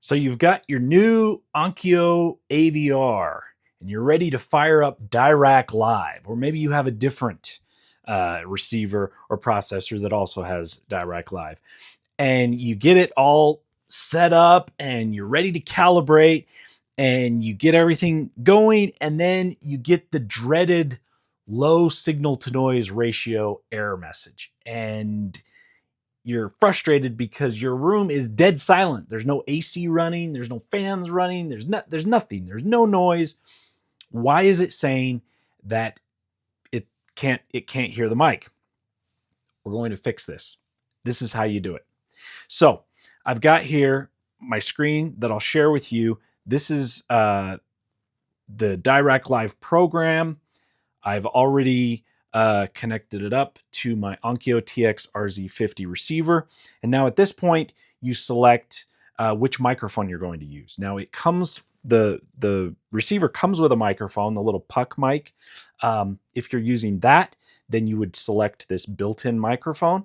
So you've got your new Onkyo AVR and you're ready to fire up Dirac Live, or maybe you have a different receiver or processor that also has Dirac Live, and you get it all set up and you're ready to calibrate and you get everything going, and then you get the dreaded low signal to noise ratio error message. And you're frustrated because your room is dead silent. There's no AC running, there's no fans running, there's nothing, there's no noise. Why is it saying that it can't hear the mic? We're going to fix this. This is how you do it. So I've got here my screen that I'll share with you. This is the Dirac Live program. I've already connected it up to my Onkyo TX-RZ50 receiver. And now at this point, you select which microphone you're going to use. Now it comes, the receiver comes with a microphone, the little puck mic. If you're using that, then you would select this built-in microphone.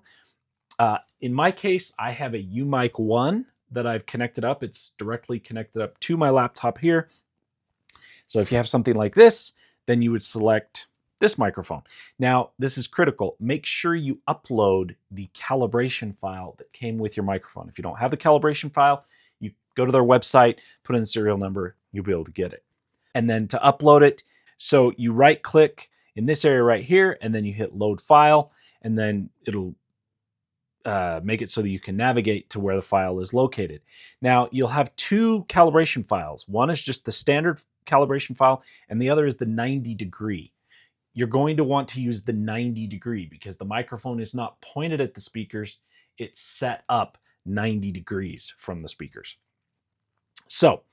In my case, I have a UMic 1 that I've connected up. It's directly connected up to my laptop here. So if you have something like this, then you would select this microphone. Now, this is critical. Make sure you upload the calibration file that came with your microphone. If you don't have the calibration file, you go to their website, put in the serial number, you'll be able to get it. And then to upload it, so you right click in this area right here, and then you hit load file, and then it'll make it so that you can navigate to where the file is located. Now, you'll have two calibration files. One is just the standard calibration file, and the other is the 90 degree. You're going to want to use the 90 degree because the microphone is not pointed at the speakers. It's set up 90 degrees from the speakers. So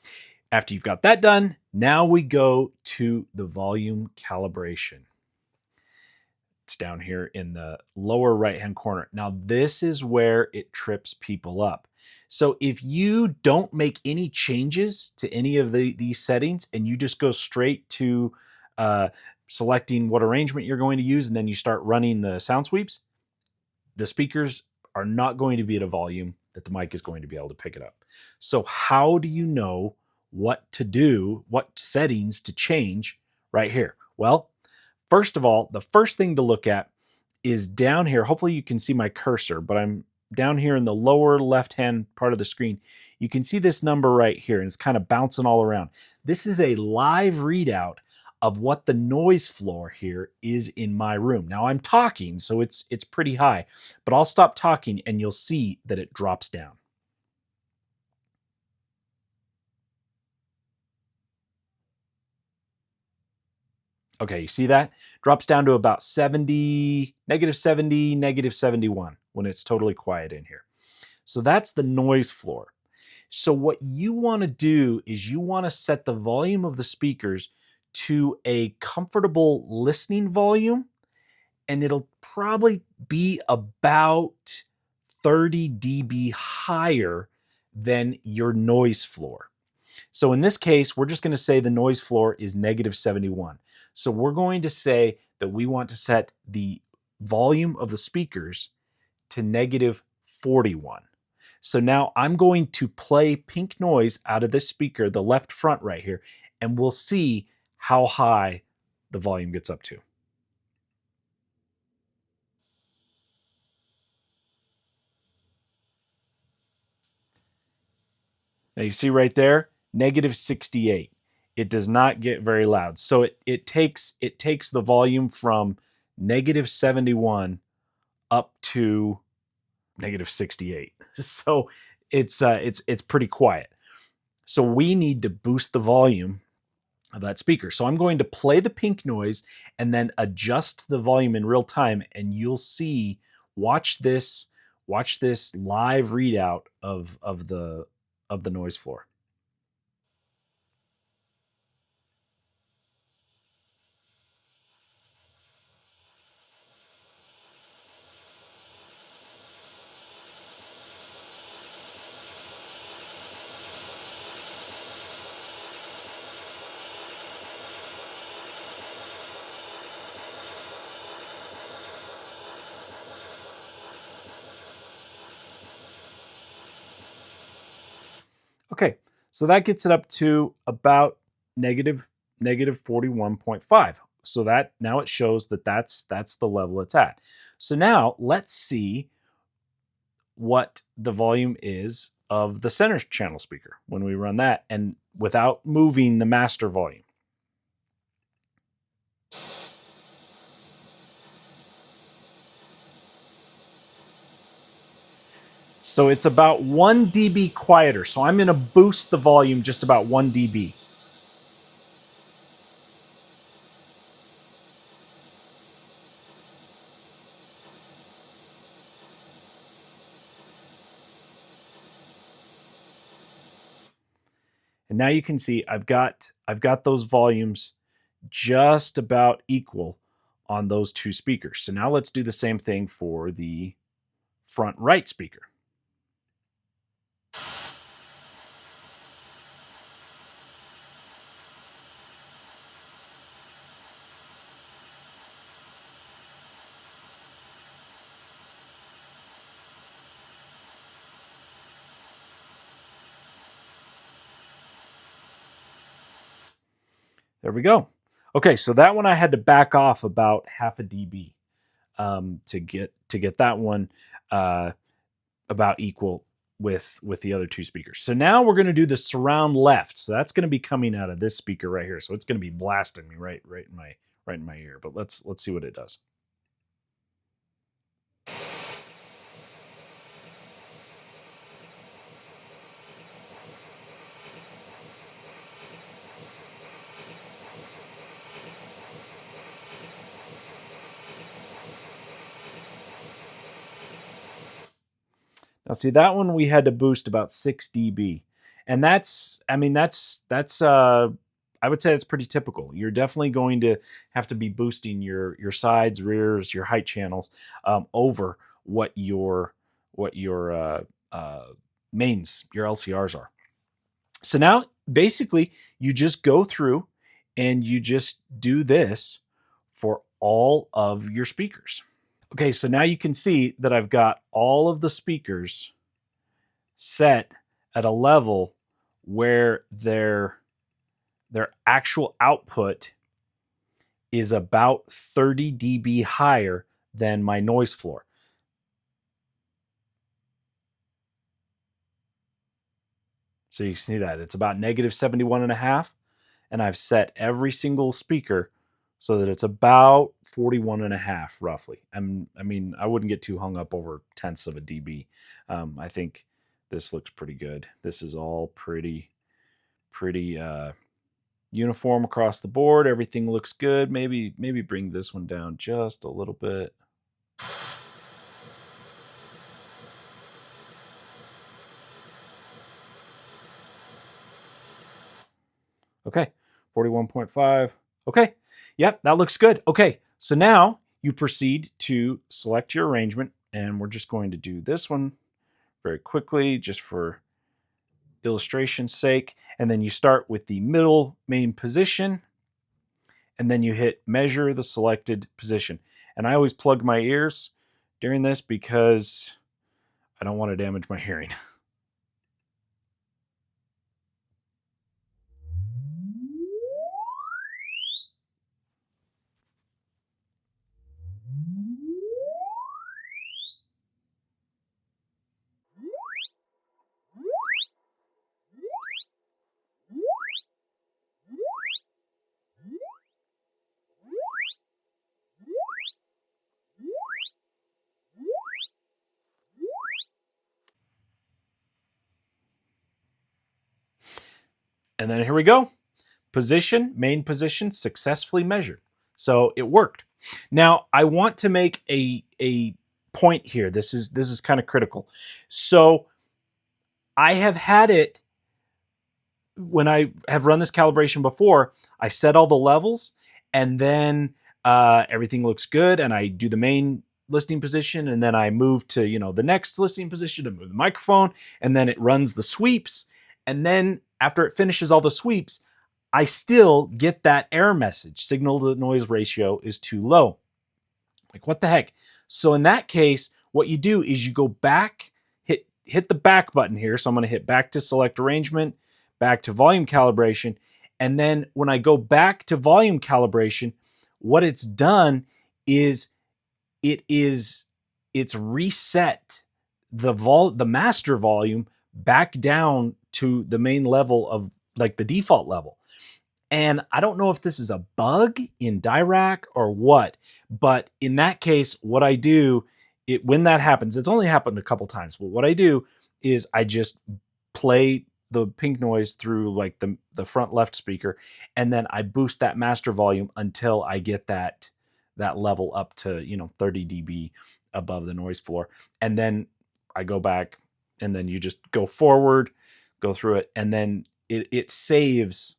after you've got that done, now we go to the volume calibration. It's down here in the lower right-hand corner. Now, this is where it trips people up. So if you don't make any changes to any of these settings and you just go straight to selecting what arrangement you're going to use, and then you start running the sound sweeps, the speakers are not going to be at a volume that the mic is going to be able to pick it up. So how do you know what to do, what settings to change right here? Well, first of all, the first thing to look at is down here. Hopefully you can see my cursor, but I'm down here in the lower left-hand part of the screen. You can see this number right here, and it's kind of bouncing all around. This is a live readout of what the noise floor here is in my room. Now I'm talking, so it's pretty high, but I'll stop talking and you'll see that it drops down. Okay, you see that? Drops down to about 70, -70, -71 when it's totally quiet in here. So that's the noise floor. So what you want to do is you want to set the volume of the speakers to a comfortable listening volume, and it'll probably be about 30 dB higher than your noise floor. So in this case, we're just going to say the noise floor is -71. So we're going to say that we want to set the volume of the speakers to -41. So now I'm going to play pink noise out of this speaker, the left front right here, and we'll see how high the volume gets up to. Now you see right there, -68. It does not get very loud. So it takes the volume from -71 up to -68. So it's pretty quiet. So we need to boost the volume of that speaker. So I'm going to play the pink noise and then adjust the volume in real time, and you'll see, watch this live readout of the noise floor. Okay, so that gets it up to about negative 41.5. So that now it shows that that's the level it's at. So now let's see what the volume is of the center channel speaker when we run that, and without moving the master volume. So it's about 1 dB quieter. So I'm going to boost the volume just about 1 dB. And now you can see I've got those volumes just about equal on those two speakers. So now let's do the same thing for the front right speaker. There we go. Okay, so that one I had to back off about half a dB to get that one about equal with the other two speakers. So now we're going to do the surround left. So that's going to be coming out of this speaker right here. So it's going to be blasting me right in my ear. But let's see what it does. Now see, that one we had to boost about 6 dB. And that's, I mean, that's I would say that's pretty typical. You're definitely going to have to be boosting your sides, rears, your height channels over what your mains, your LCRs are. So now basically you just go through and you just do this for all of your speakers. Okay, so now you can see that I've got all of the speakers set at a level where their actual output is about 30 dB higher than my noise floor. So you can see that it's about negative 71.5, and I've set every single speaker so that it's about 41.5 roughly. I mean, I wouldn't get too hung up over tenths of a dB. I think this looks pretty good. This is all pretty uniform across the board. Everything looks good. Maybe bring this one down just a little bit. Okay, 41.5. Okay, yep, that looks good. Okay, so now you proceed to select your arrangement, and we're just going to do this one very quickly just for illustration's sake. And then you start with the middle main position, and then you hit measure the selected position. And I always plug my ears during this because I don't want to damage my hearing. And then here we go. Position, main position, successfully measured. So it worked. Now I want to make a point here. This is kind of critical. So I have had it when I have run this calibration before. I set all the levels, and then everything looks good, and I do the main listening position, and then I move to the next listening position to move the microphone, and then it runs the sweeps, and then after it finishes all the sweeps, I still get that error message: signal to noise ratio is too low. Like, what the heck? So in that case, what you do is you go back, hit the back button here. So I'm going to hit back to select arrangement, back to volume calibration. And then when I go back to volume calibration, what it's done is it's reset the master volume back down to the main level of like the default level. And I don't know if this is a bug in Dirac or what, but in that case, what I do, when that happens, it's only happened a couple times, but what I do is I just play the pink noise through like the front left speaker, and then I boost that master volume until I get that level up to 30 dB above the noise floor. And then I go back, and then you just go forward, go through it, and then it saves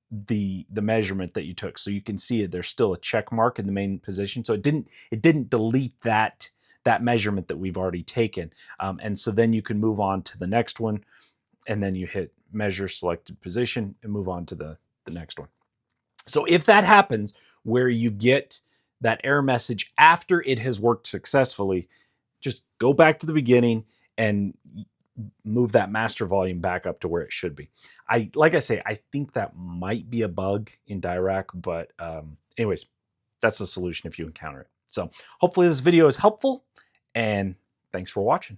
the measurement that you took. So you can see it, there's still a check mark in the main position. So it didn't delete that measurement that we've already taken. And so then you can move on to the next one, and then you hit measure selected position and move on to the next one. So if that happens where you get that error message after it has worked successfully, just go back to the beginning and move that master volume back up to where it should be. Like I say, I think that might be a bug in Dirac, but anyways, that's the solution if you encounter it. So hopefully this video is helpful, and thanks for watching.